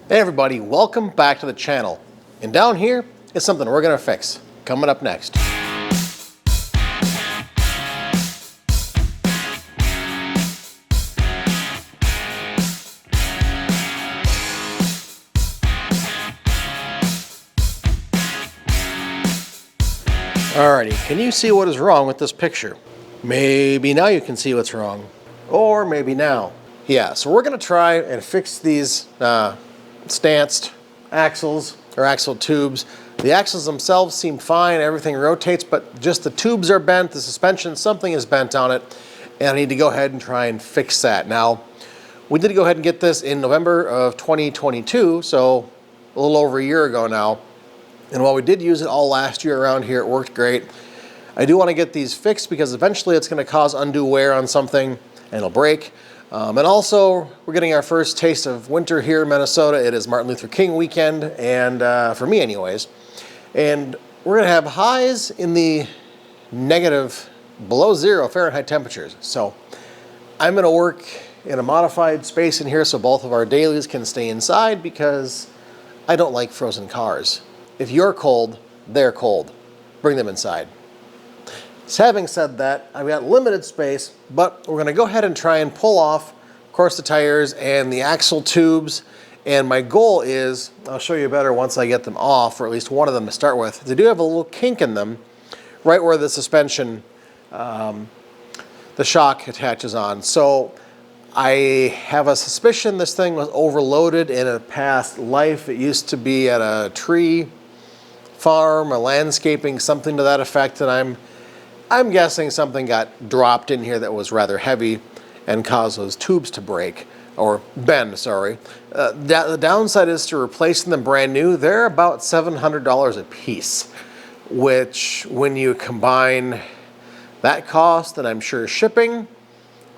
Hey everybody, welcome back to the channel. And down here is something we're gonna fix. Coming up next. Alrighty, can you see what is wrong with this picture? Maybe now you can see what's wrong. Or maybe now. Yeah, so we're gonna try and fix these stanced axles or axle tubes. The axles themselves seem fine, everything rotates, but just the tubes are bent, the suspension, something is bent on it, and I need to go ahead and try and fix that. Now, we did go ahead and get this in November of 2022, so a little over a year ago now. And while we did use it all last year around here, it worked great. I do want to get these fixed because eventually it's going to cause undue wear on something and it'll break. And also, we're getting our first taste of winter here in Minnesota. It is Martin Luther King weekend, and for me anyways. And we're going to have highs in the negative, below 0 Fahrenheit temperatures. So I'm going to work in a modified space in here so both of our dailies can stay inside because I don't like frozen cars. If you're cold, they're cold. Bring them inside. So having said that, I've got limited space, but we're going to go ahead and try and pull off, of course, the tires and the axle tubes. And my goal is, I'll show you better once I get them off, or at least one of them to start with. They do have a little kink in them, right where the suspension, the shock attaches on. So I have a suspicion this thing was overloaded in a past life. It used to be at a tree farm, a landscaping, something to that effect, and I'm guessing something got dropped in here that was rather heavy and caused those tubes to break, or bend, sorry. The downside is to replacing them brand new, they're about $700 a piece, which when you combine that cost and I'm sure shipping,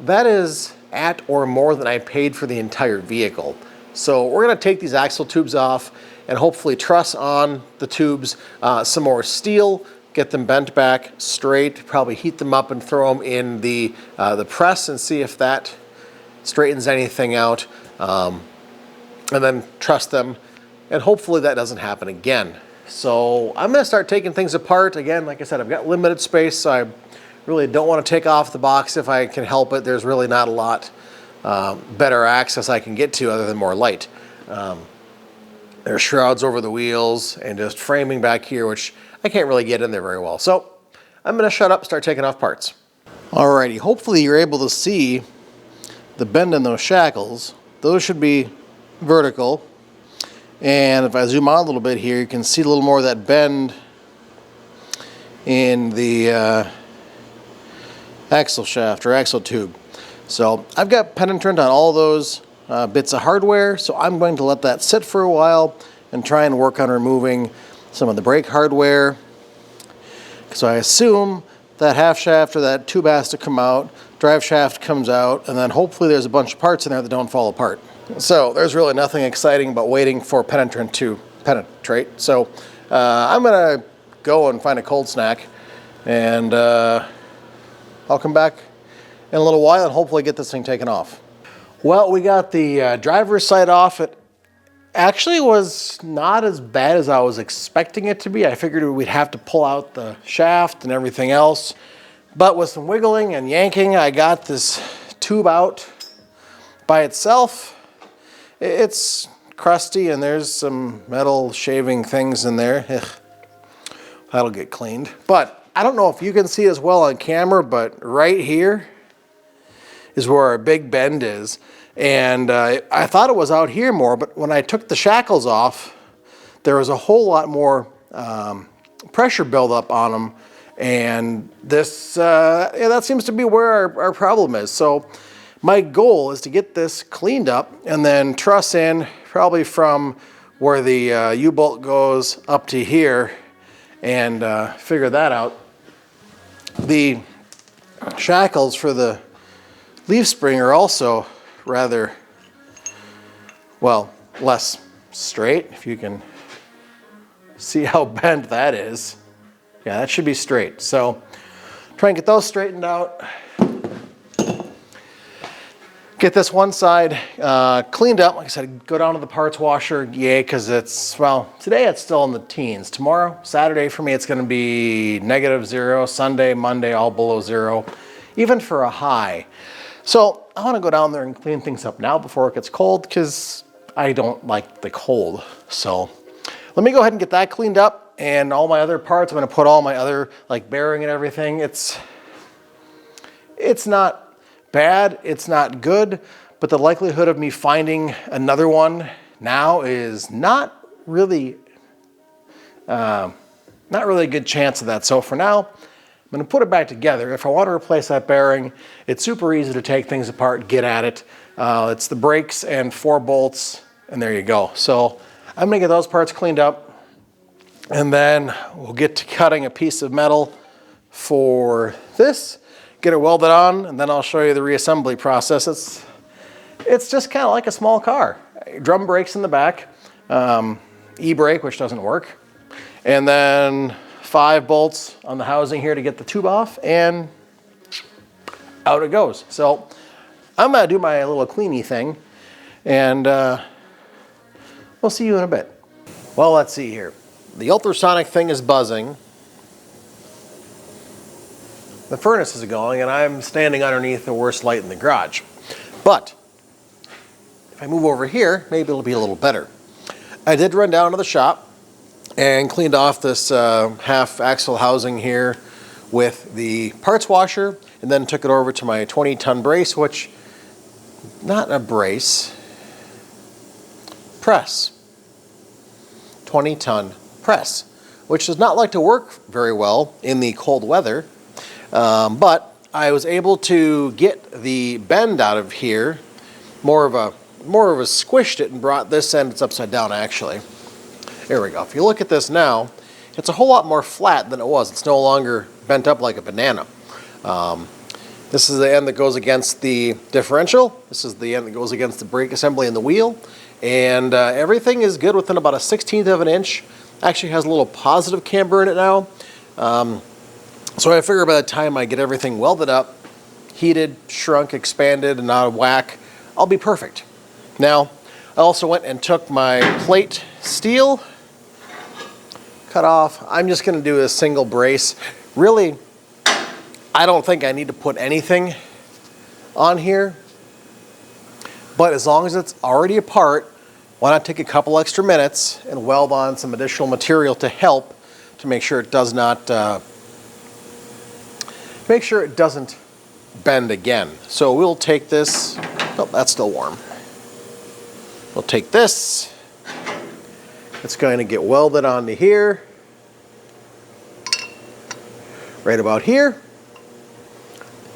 that is at or more than I paid for the entire vehicle. So we're gonna take these axle tubes off and hopefully truss on the tubes some more steel, get them bent back straight, probably heat them up and throw them in the press and see if that straightens anything out, and then truss them, and hopefully that doesn't happen again. So I'm gonna start taking things apart. Again, like I said, I've got limited space, so I really don't want to take off the box if I can help it. There's really not a lot better access I can get to other than more light. There's shrouds over the wheels and just framing back here, which I can't really get in there very well. So I'm gonna shut up, start taking off parts. Alrighty, hopefully you're able to see the bend in those shackles. Those should be vertical. And if I zoom out a little bit here, you can see a little more of that bend in the axle shaft or axle tube. So I've got penetrant on all those bits of hardware, so I'm going to let that sit for a while and try and work on removing some of the brake hardware. So I assume that half shaft or that tube has to come out, drive shaft comes out, and then hopefully there's a bunch of parts in there that don't fall apart. So there's really nothing exciting but waiting for penetrant to penetrate. So I'm gonna go and find a cold snack, and I'll come back in a little while and hopefully get this thing taken off. Well, we got the driver's side off. It actually was not as bad as I was expecting it to be. I figured we'd have to pull out the shaft and everything else. But with some wiggling and yanking, I got this tube out by itself. It's crusty and there's some metal shaving things in there. Ugh. That'll get cleaned. But I don't know if you can see as well on camera, but right here is where our big bend is. And I thought it was out here more, but when I took the shackles off, there was a whole lot more pressure buildup on them. And this, yeah, that seems to be where our problem is. So my goal is to get this cleaned up and then truss in probably from where the U-bolt goes up to here and figure that out. The shackles for the leaf spring are also rather, well, less straight, if you can see how bent that is. Yeah, that should be straight. So try and get those straightened out. Get this one side cleaned up. Like I said, go down to the parts washer, yay, because it's, well, today it's still in the teens. Tomorrow, Saturday for me, it's going to be -0. Sunday, Monday, all below 0, even for a high. So I want to go down there and clean things up now before it gets cold, because I don't like the cold. So let me go ahead and get that cleaned up, and all my other parts. I'm going to put all my other, like, bearing and everything. It's not bad, it's not good, but the likelihood of me finding another one now is not really a good chance of that. So for now, I'm going to put it back together. If I want to replace that bearing, it's super easy to take things apart, get at it. It's the brakes and 4 bolts, and there you go. So I'm going to get those parts cleaned up, and then we'll get to cutting a piece of metal for this, get it welded on, and then I'll show you the reassembly process. It's just kind of like a small car. Drum brakes in the back, e-brake, which doesn't work, and then 5 bolts on the housing here to get the tube off, and out it goes. So I'm gonna do my little cleany thing, and we'll see you in a bit. Well, let's see here. The ultrasonic thing is buzzing. The furnace is going, and I'm standing underneath the worst light in the garage. But if I move over here, maybe it'll be a little better. I did run down to the shop and cleaned off this half axle housing here with the parts washer, and then took it over to my 20-ton brace, which, not a brace, press. 20-ton press, which does not like to work very well in the cold weather. But I was able to get the bend out of here, more of a squished it and brought this end, it's upside down actually. There we go. If you look at this now, it's a whole lot more flat than it was. It's no longer bent up like a banana. This is the end that goes against the differential. This is the end that goes against the brake assembly and the wheel. And everything is good within about a 1/16 of an inch. Actually has a little positive camber in it now. So I figure by the time I get everything welded up, heated, shrunk, expanded, and out of whack, I'll be perfect. Now, I also went and took my plate steel, cut off. I'm just gonna do a single brace. Really, I don't think I need to put anything on here, but as long as it's already apart, why not take a couple extra minutes and weld on some additional material to help to make sure it does not make sure it doesn't bend again. So we'll take this, oh, that's still warm. We'll take this, it's going to get welded onto here, right about here,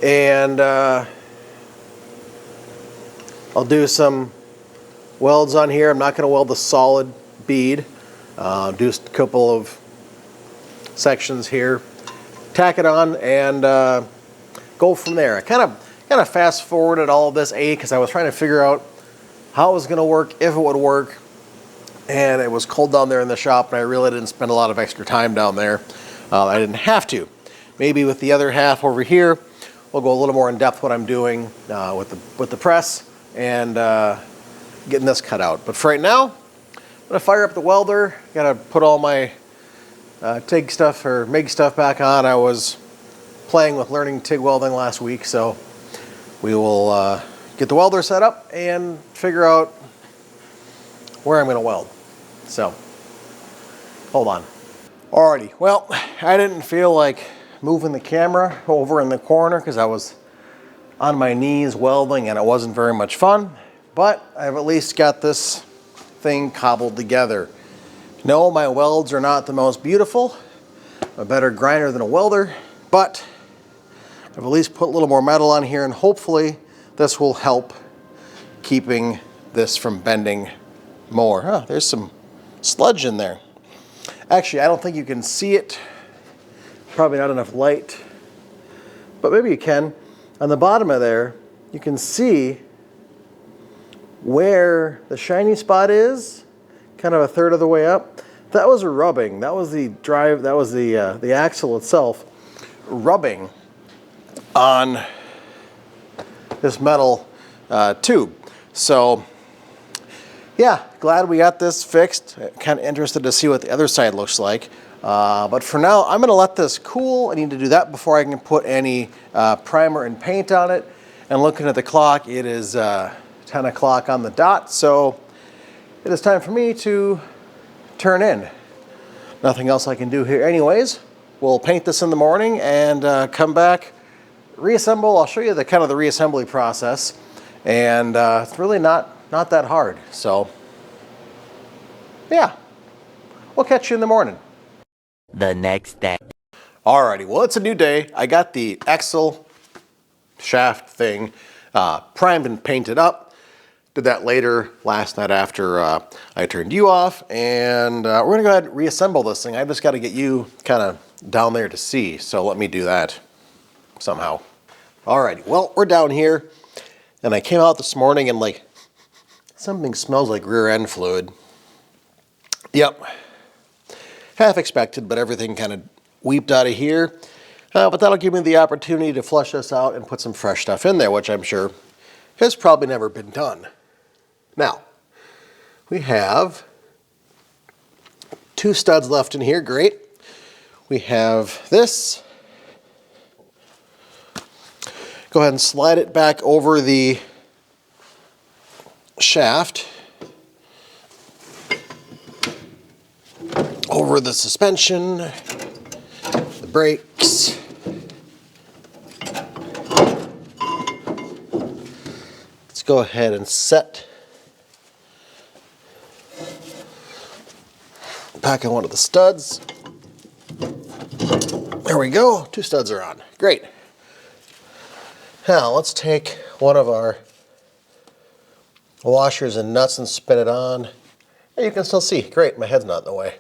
and I'll do some welds on here. I'm not going to weld the solid bead, do a couple of sections here, tack it on, and go from there. I kind of fast forwarded all of this because I was trying to figure out how it was going to work, if it would work, and it was cold down there in the shop, and I really didn't spend a lot of extra time down there. I didn't have to. Maybe with the other half over here, we'll go a little more in depth what I'm doing with the press and getting this cut out. But for right now, I'm going to fire up the welder. Got to put all my TIG stuff or MIG stuff back on. I was playing with learning TIG welding last week, so we will get the welder set up and figure out where I'm going to weld. So, hold on. Alrighty, well, I didn't feel like moving the camera over in the corner because I was on my knees welding and it wasn't very much fun, but I've at least got this thing cobbled together. No, my welds are not the most beautiful. I'm a better grinder than a welder, but I've at least put a little more metal on here, and hopefully this will help keeping this from bending more. Oh, there's some sludge in there. Actually, I don't think you can see it. Probably not enough light, but maybe you can. On the bottom of there, you can see where the shiny spot is, kind of a third of the way up. That was a rubbing. That was the drive. That was the axle itself rubbing on this metal tube. So yeah, glad we got this fixed. Kind of interested to see what the other side looks like. But for now, I'm gonna let this cool. I need to do that before I can put any primer and paint on it. And looking at the clock, it is 10 o'clock on the dot, so it is time for me to turn in. Nothing else I can do here anyways. We'll paint this in the morning and come back, reassemble. I'll show you the kind of the reassembly process. And it's really not that hard. So yeah, we'll catch you in the morning. The next day. Alrighty, well, it's a new day. I got the axle shaft thing primed and painted up. Did that later last night after I turned you off, and we're gonna go ahead and reassemble this thing. I just got to get you kind of down there to see, so let me do that somehow. Alrighty, well, we're down here, and I came out this morning and like something smells like rear end fluid. Yep, half expected, but everything kind of weeped out of here. But that'll give me the opportunity to flush this out and put some fresh stuff in there, which I'm sure has probably never been done. Now, we have 2 studs left in here, great. We have this. Go ahead and slide it back over the shaft, over the suspension, the brakes. Let's go ahead and set back on one of the studs. There we go, 2 studs are on, great. Now let's take one of our washers and nuts and spin it on. And you can still see, great, my head's not in the way.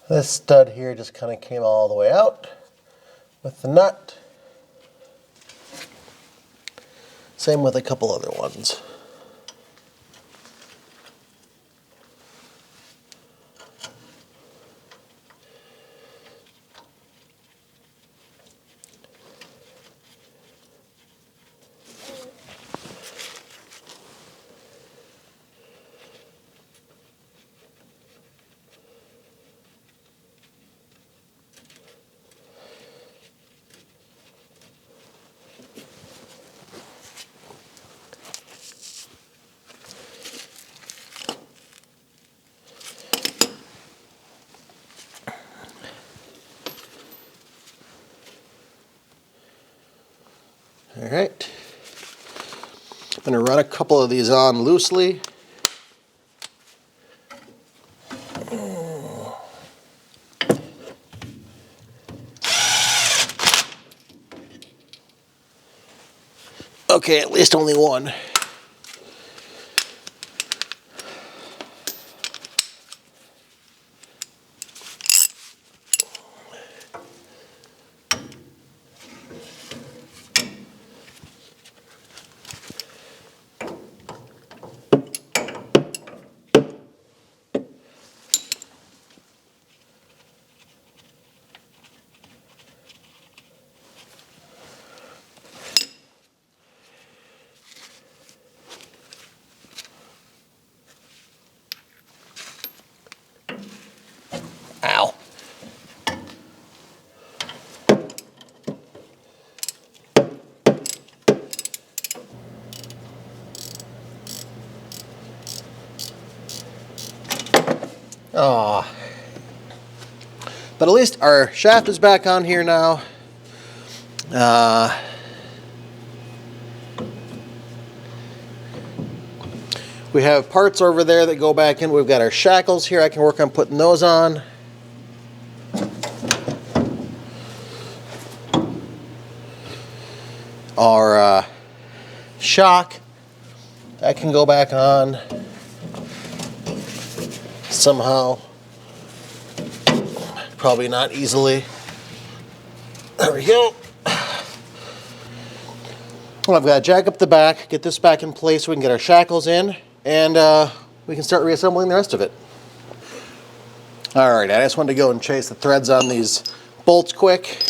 This stud here just kind of came all the way out with the nut. Same with a couple other ones. All right, I'm going to run a couple of these on loosely. Okay, at least only one. Ow. Oh. But at least our shaft is back on here now. We have parts over there that go back in. We've got our shackles here. I can work on putting those on. Our shock, that can go back on somehow. Probably not easily. There we go. Well, I've got to jack up the back, get this back in place so we can get our shackles in, and we can start reassembling the rest of it. Alright, I just wanted to go and chase the threads on these bolts quick.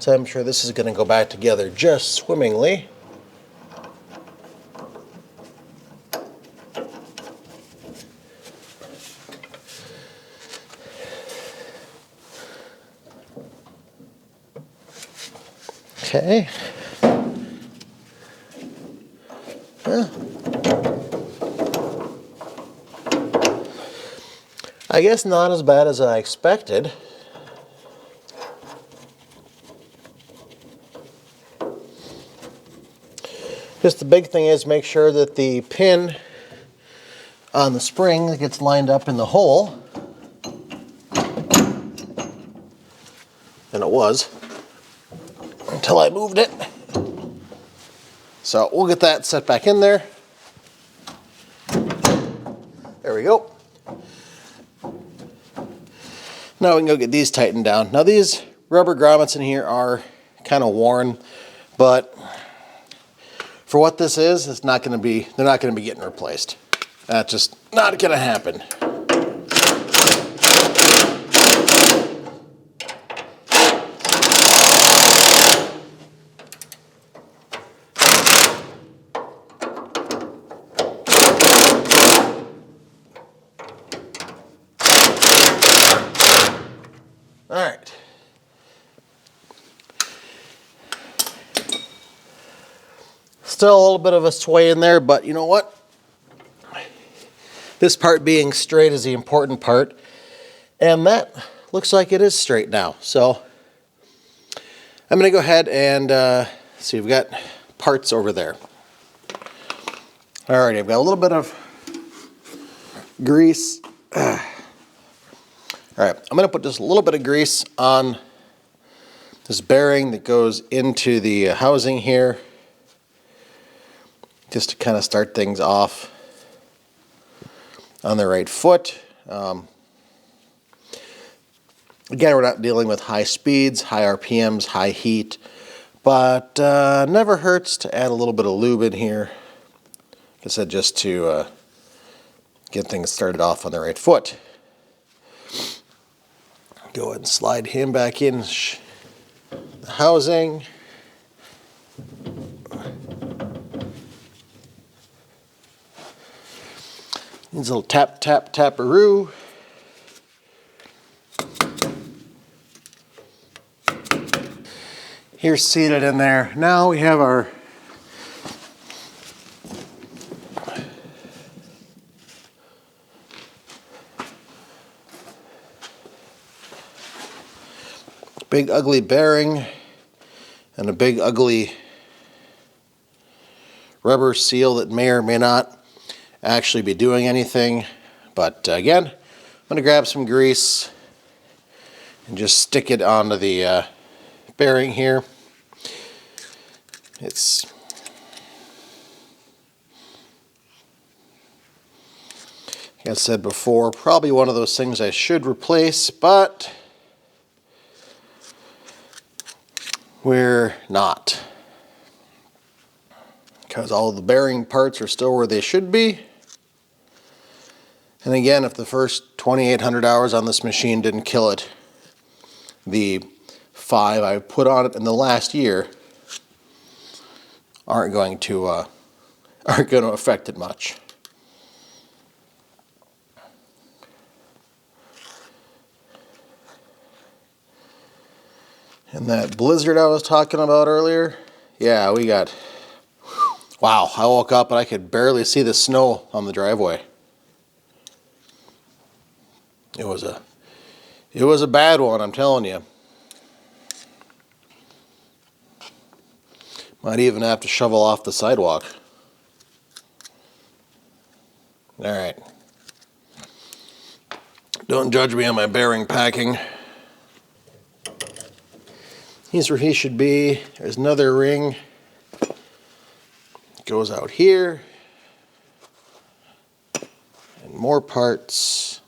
So I'm sure this is going to go back together just swimmingly. Okay. Well, I guess not as bad as I expected. Just the big thing is make sure that the pin on the spring gets lined up in the hole. And it was, until I moved it. So we'll get that set back in there. There we go. Now we can go get these tightened down. Now these rubber grommets in here are kind of worn, but for what this is, it's not going to be, they're not going to be getting replaced. That's just not going to happen. All right. Still a little bit of a sway in there, but you know what? This part being straight is the important part, and that looks like it is straight now. So I'm going to go ahead and see, we've got parts over there. All right, I've got a little bit of grease. All right, I'm going to put just a little bit of grease on this bearing that goes into the housing here, just to kind of start things off on the right foot. Again, we're not dealing with high speeds, high RPMs, high heat, but never hurts to add a little bit of lube in here. Like I said, just to get things started off on the right foot. Go ahead and slide him back in the housing. Needs a little tap, tap, taparoo. Here's seated in there. Now we have our big ugly bearing and a big ugly rubber seal that may or may not actually be doing anything. But again, I'm going to grab some grease and just stick it onto the bearing here. It's like I said before, probably one of those things I should replace, but we're not, because all of the bearing parts are still where they should be. And again, if the first 2,800 hours on this machine didn't kill it, the 5 I put on it in the last year aren't going to affect it much. And that blizzard I was talking about earlier, yeah, we got, wow, I woke up and I could barely see the snow on the driveway. It was a bad one, I'm telling you. Might even have to shovel off the sidewalk. All right. Don't judge me on my bearing packing. Here's where he should be. There's another ring. Goes out here. And more parts.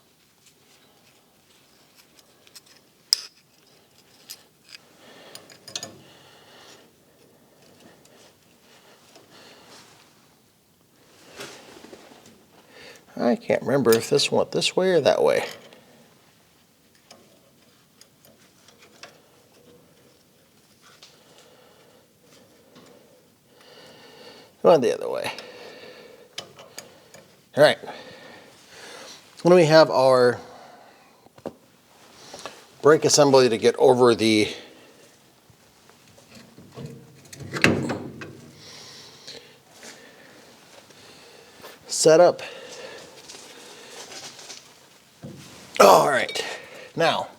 I can't remember if this went this way or that way. Went the other way. All right. When we have our brake assembly to get over the setup. All right. Now,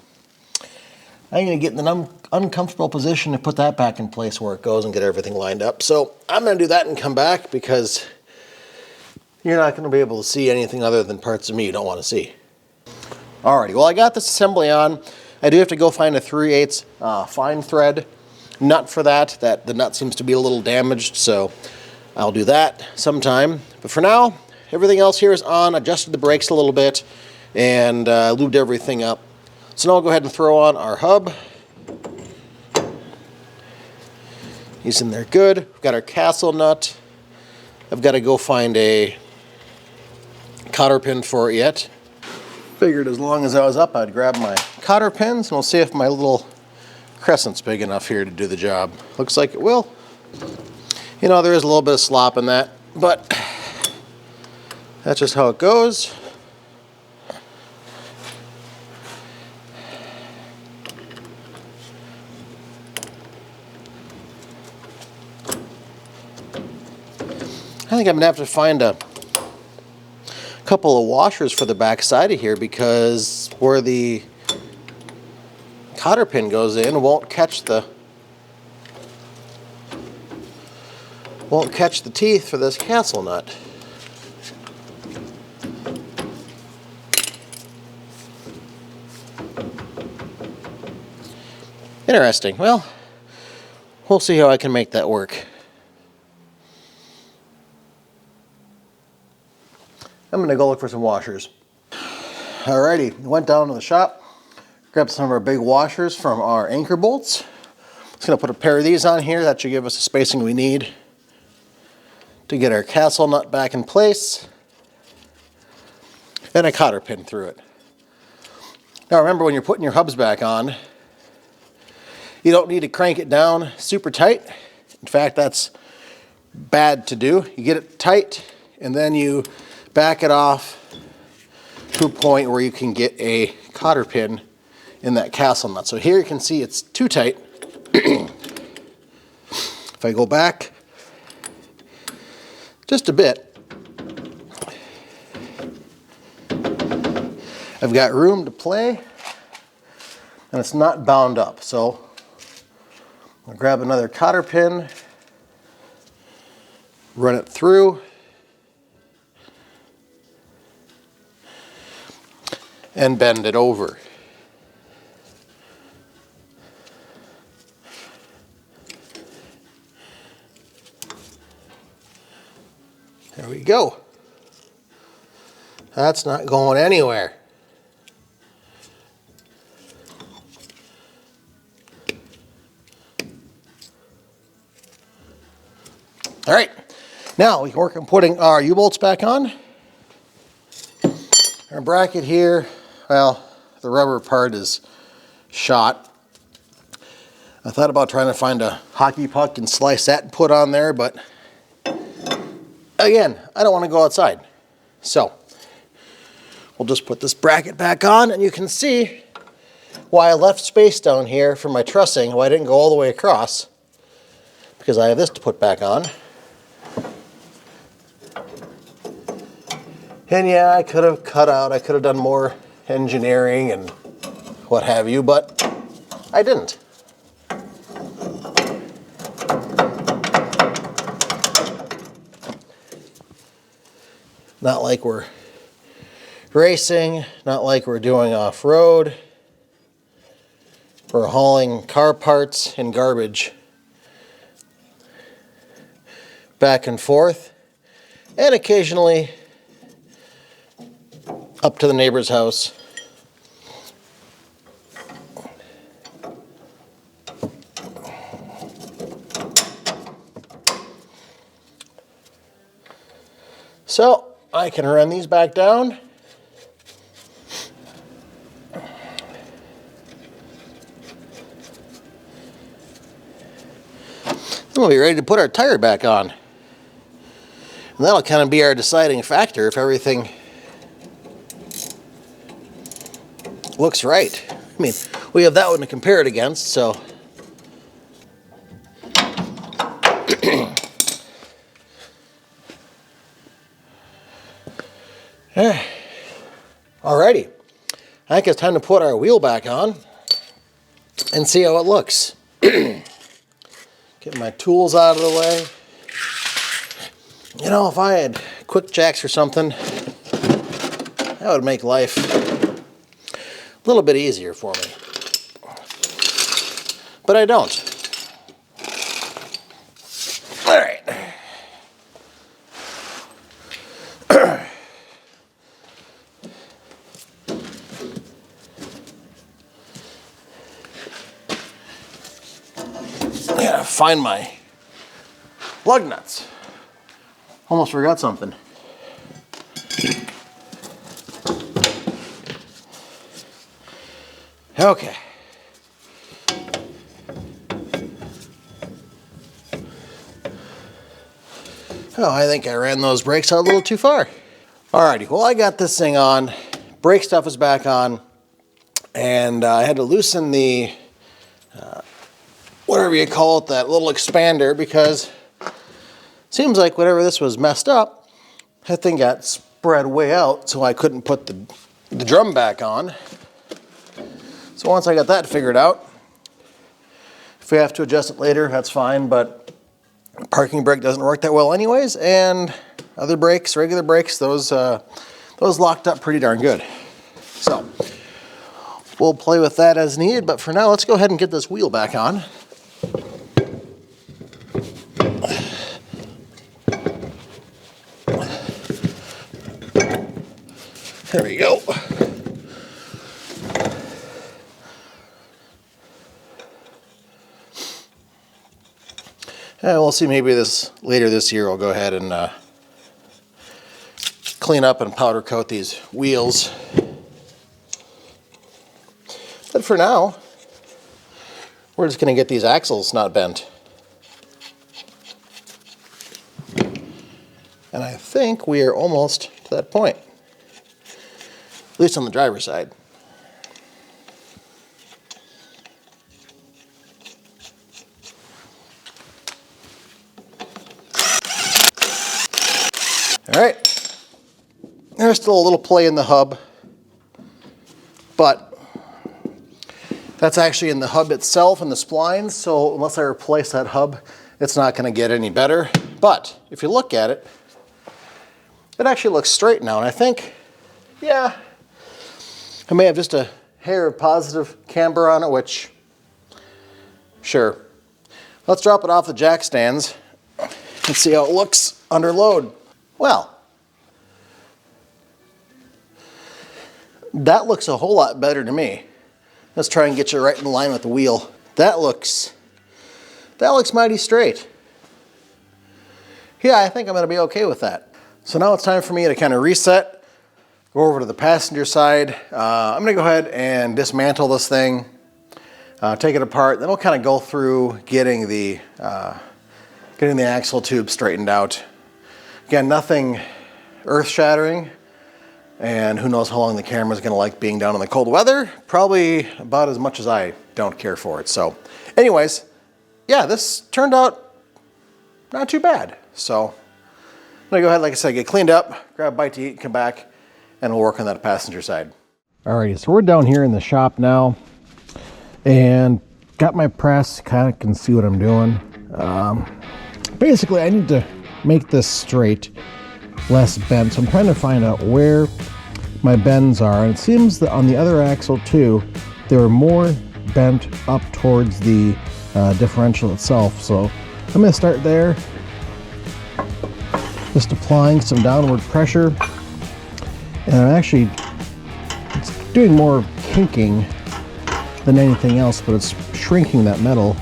I'm going to get in an uncomfortable position to put that back in place where it goes and get everything lined up. So I'm going to do that and come back because you're not going to be able to see anything other than parts of me you don't want to see. Alrighty, well I got this assembly on. I do have to go find a 3/8 fine thread nut for that. The nut seems to be a little damaged, so I'll do that sometime. But for now, everything else here is on. Adjusted the brakes a little bit and lubed everything up. So now I'll go ahead and throw on our hub. He's in there good. We've got our castle nut. I've got to go find a cotter pin for it yet. Figured as long as I was up, I'd grab my cotter pins and we'll see if my little crescent's big enough here to do the job. Looks like it will. You know, there is a little bit of slop in that, but that's just how it goes. I think I'm gonna have to find a couple of washers for the back side of here because where the cotter pin goes in won't catch the teeth for this castle nut. Interesting. Well, we'll see how I can make that work. I'm going to go look for some washers. Alrighty, went down to the shop, grabbed some of our big washers from our anchor bolts. Just going to put a pair of these on here. That should give us the spacing we need to get our castle nut back in place. And a cotter pin through it. Now remember, when you're putting your hubs back on, you don't need to crank it down super tight. In fact, that's bad to do. You get it tight and then you back it off to a point where you can get a cotter pin in that castle nut. So here you can see it's too tight. If I go back just a bit, I've got room to play and it's not bound up. So I'll grab another cotter pin, run it through, and bend it over. There we go. That's not going anywhere. All right, now we can work on putting our U-bolts back on. Our bracket here, well, the rubber part is shot. I thought about trying to find a hockey puck and slice that and put on there, but again, I don't want to go outside. So we'll just put this bracket back on, and you can see why I left space down here for my trussing, why I didn't go all the way across, because I have this to put back on. And yeah, I could have cut out, I could have done more engineering and what have you, but I didn't. Not like we're racing, not like we're doing off-road. We're hauling car parts and garbage back and forth, and occasionally up to the neighbor's house. So I can run these back down. We'll be ready to put our tire back on. And that'll kind of be our deciding factor if everything looks right. I mean, we have that one to compare it against, so. Alrighty, I think it's time to put our wheel back on and see how it looks. Get my tools out of the way. You know, if I had quick jacks or something, that would make life a little bit easier for me. But I don't. All right. I gotta find my lug nuts. Almost forgot something. Okay. Oh, I think I ran those brakes out a little too far. Alrighty, well, I got this thing on. Brake stuff is back on. And I had to loosen the, whatever you call it, that little expander, because it seems like whenever this was messed up, that thing got spread way out, so I couldn't put the drum back on. So once I got that figured out, if we have to adjust it later, that's fine, but parking brake doesn't work that well anyways, and other brakes, regular brakes, those locked up pretty darn good. So we'll play with that as needed, but for now, let's go ahead and get this wheel back on. There we go. And we'll see, maybe later this year I'll go ahead and clean up and powder coat these wheels. But for now, we're just going to get these axles not bent. And I think we are almost to that point. At least on the driver's side. All right, there's still a little play in the hub, but that's actually in the hub itself and the splines, so unless I replace that hub, it's not going to get any better. But if you look at it, it actually looks straight now, and I think, yeah, I may have just a hair of positive camber on it, which, sure. Let's drop it off the jack stands and see how it looks under load. Well, that looks a whole lot better to me. Let's try and get you right in line with the wheel. That looks mighty straight. Yeah, I think I'm going to be okay with that. So now it's time for me to kind of reset, go over to the passenger side. I'm going to go ahead and dismantle this thing. take it apart. Then we'll kind of go through getting the axle tube straightened out. Again, nothing earth-shattering, and who knows how long the camera's gonna like being down in the cold weather. Probably about as much as I don't care for it. So anyways, yeah, this turned out not too bad. So I'm gonna go ahead, like I said, get cleaned up, grab a bite to eat, come back, and we'll work on that passenger side. Alrighty, so we're down here in the shop now, and got my press, kind of can see what I'm doing. Basically, I need to make this straight, less bent. So I'm trying to find out where my bends are. And it seems that on the other axle too, they were more bent up towards the differential itself. So I'm going to start there, just applying some downward pressure. And I'm actually doing more kinking than anything else, but it's shrinking that metal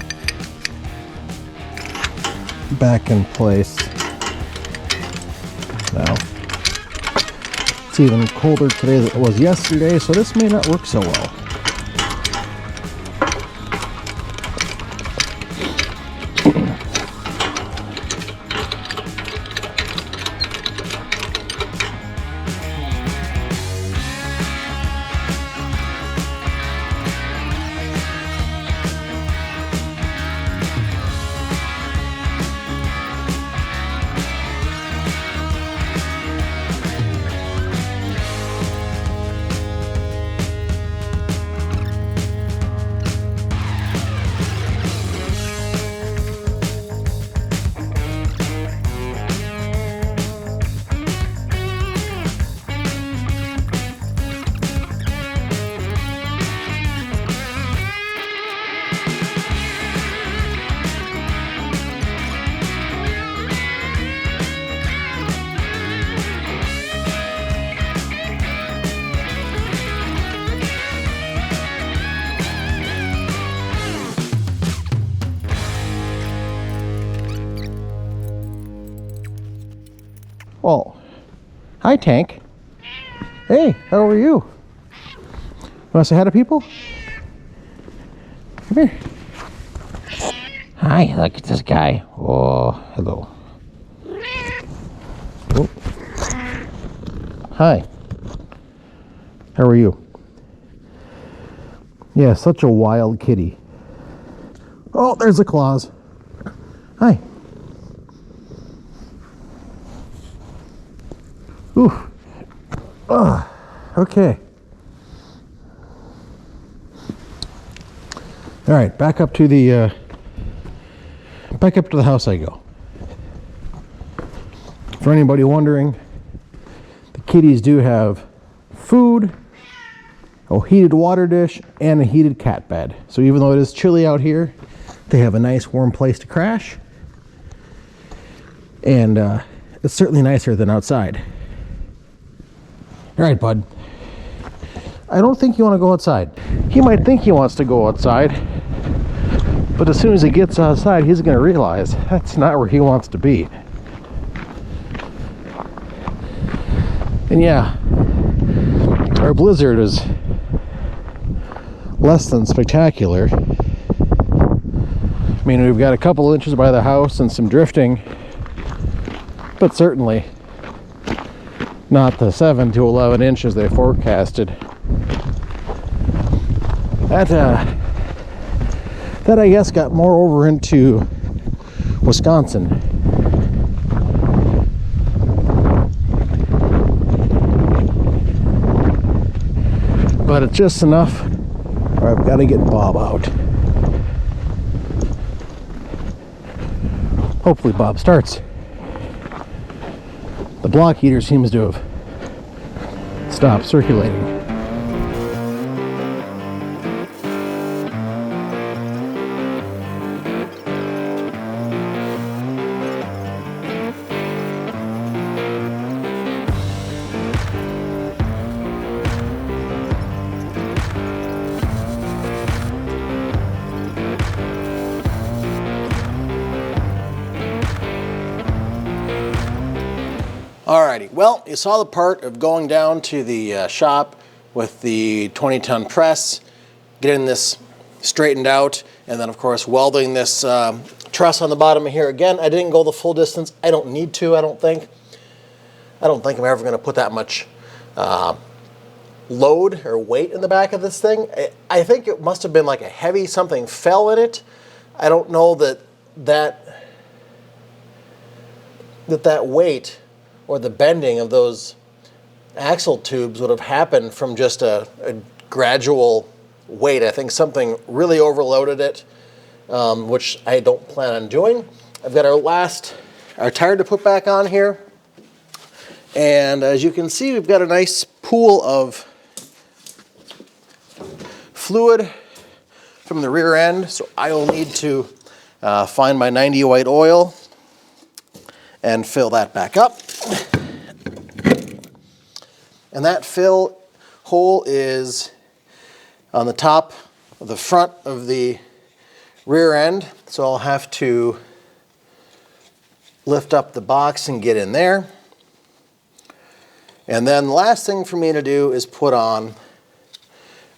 back in place. Now, it's even colder today than it was yesterday, so this may not work so well. Oh, hi Tank. Hey, how are you? Want to say hi to people? Come here. Hi, look at this guy. Oh, hello. Oh. Hi. How are you? Yeah, such a wild kitty. Oh, there's the claws. Hi. Ooh. Oh, okay. All right, back up to the house I go. For anybody wondering, the kitties do have food, a heated water dish, and a heated cat bed. So even though it is chilly out here, they have a nice warm place to crash, and it's certainly nicer than outside. All right, bud. I don't think you want to go outside. He might think he wants to go outside, but as soon as he gets outside, he's going to realize that's not where he wants to be. And yeah, our blizzard is less than spectacular. I mean, we've got a couple inches by the house and some drifting, but certainly not the 7 to 11 inches they forecasted. That I guess got more over into Wisconsin. But it's just enough, or I've got to get Bob out. Hopefully Bob starts. The block heater seems to have stopped circulating. Alrighty, well, you saw the part of going down to the shop with the 20-ton press, getting this straightened out, and then of course welding this truss on the bottom of here. Again, I didn't go the full distance. I don't need to, I don't think. I don't think I'm ever going to put that much load or weight in the back of this thing. I think it must have been like a heavy, something fell in it. I don't know that weight or the bending of those axle tubes would have happened from just a gradual weight. I think something really overloaded it, which I don't plan on doing. I've got our tire to put back on here. And as you can see, we've got a nice pool of fluid from the rear end. So I will need to find my 90 white oil and fill that back up. And that fill hole is on the top of the front of the rear end. So I'll have to lift up the box and get in there. And then the last thing for me to do is put on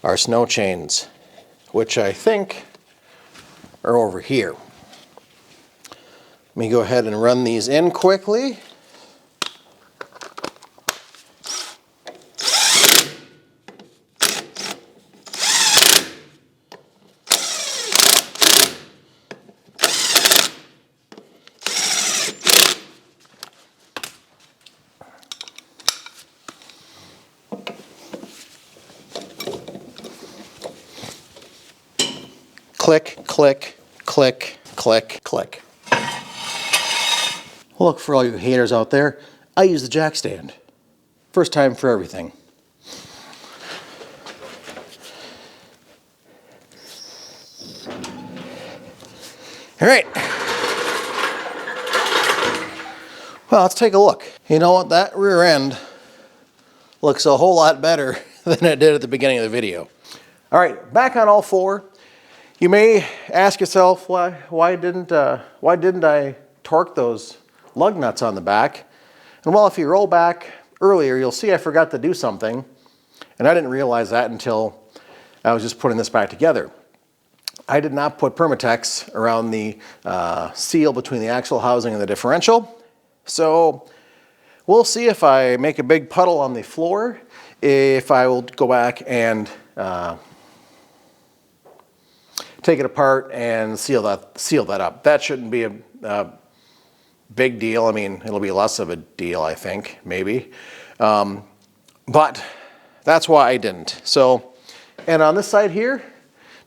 our snow chains, which I think are over here. Let me go ahead and run these in quickly. Click, click, click, click, click. Look, for all you haters out there, I use the jack stand. First time for everything. All right. Well, let's take a look. You know what? That rear end looks a whole lot better than it did at the beginning of the video. All right, back on all four. You may ask yourself, why didn't I torque those lug nuts on the back? And well, if you roll back earlier, you'll see I forgot to do something, and I didn't realize that until I was just putting this back together. I did not put Permatex around the seal between the axle housing and the differential. So we'll see if I make a big puddle on the floor, if I will go back and take it apart and seal that up. That shouldn't be a big deal. I mean, it'll be less of a deal, I think, maybe. But that's why I didn't. So, and on this side here,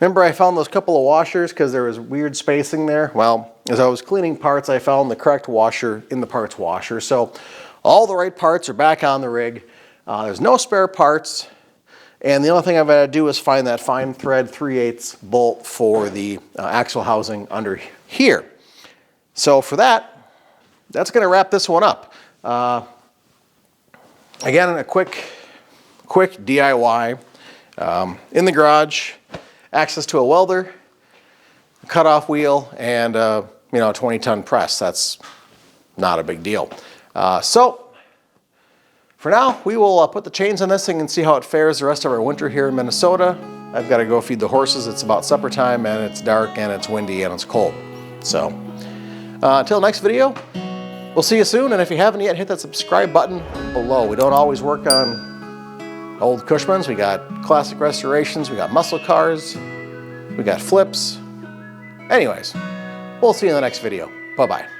remember I found those couple of washers because there was weird spacing there? Well, as I was cleaning parts, I found the correct washer in the parts washer. So all the right parts are back on the rig. There's no spare parts. And the only thing I've got to do is find that fine thread 3/8 bolt for the axle housing under here. So for that's going to wrap this one up. Again, a quick DIY. In the garage, access to a welder, a cutoff wheel, and a 20-ton press. That's not a big deal. So for now, we will put the chains on this thing and see how it fares the rest of our winter here in Minnesota. I've got to go feed the horses. It's about supper time, and it's dark, and it's windy, and it's cold. So until next video, we'll see you soon. And if you haven't yet, hit that subscribe button below. We don't always work on old Cushmans. We got classic restorations. We got muscle cars. We got flips. Anyways, we'll see you in the next video. Bye-bye.